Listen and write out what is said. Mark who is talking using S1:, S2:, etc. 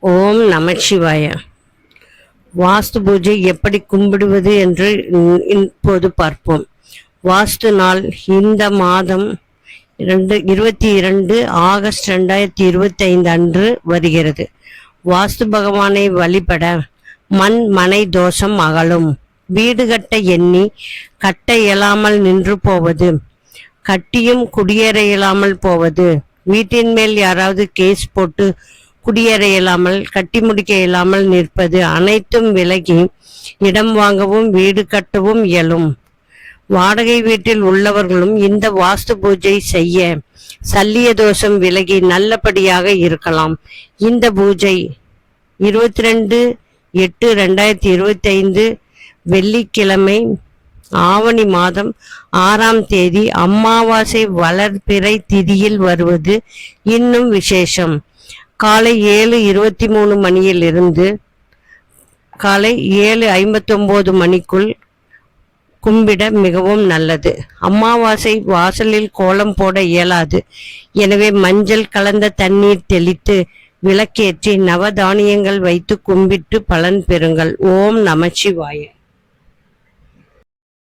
S1: ஓம் நமச்சிவாய. வாஸ்து பூஜை எப்படி கும்பிடுவது என்று இப்போது பார்ப்போம். வாஸ்து நாள் இந்த மாதம் 22 ஆகஸ்ட் 2025 அன்று வருகிறது. வாஸ்து பகவானை வழிபட மண் மனை தோஷம் அகலும். வீடு கட்ட எண்ணி கட்ட இயலாமல் நின்று போவது, கட்டியும் குடியேற இயலாமல் போவது, வீட்டின் மேல் யாராவது கேஸ் போட்டு குடியேற இயலாமல் கட்டி முடிக்க இயலாமல் நிற்பது அனைத்தும் விலகி இடம் வாங்கவும் வீடு கட்டவும் இயலும். வாடகை வீட்டில் உள்ளவர்களும் இந்த வாஸ்து பூஜை செய்ய சல்லிய தோஷம் விலகி நல்லபடியாக இருக்கலாம். இந்த பூஜை 22/8/2025 வெள்ளிக்கிழமை ஆவணி மாதம் 6ஆம் தேதி அமாவாசை வளர்பிறை திதியில் வருவது இன்னும் விசேஷம். காலை 7:23 மணியிலிருந்து காலை 7:59 மணிக்குள் கும்பிட மிகவும் நல்லது. அமாவாசை வாசலில் கோலம் போட இயலாது. எனவே மஞ்சள் கலந்த தண்ணீர் தெளித்து விளக்கேற்றி நவதானியங்கள் வைத்து கும்பிட்டு பலன் பெறுங்கள். ஓம் நமச்சிவாய.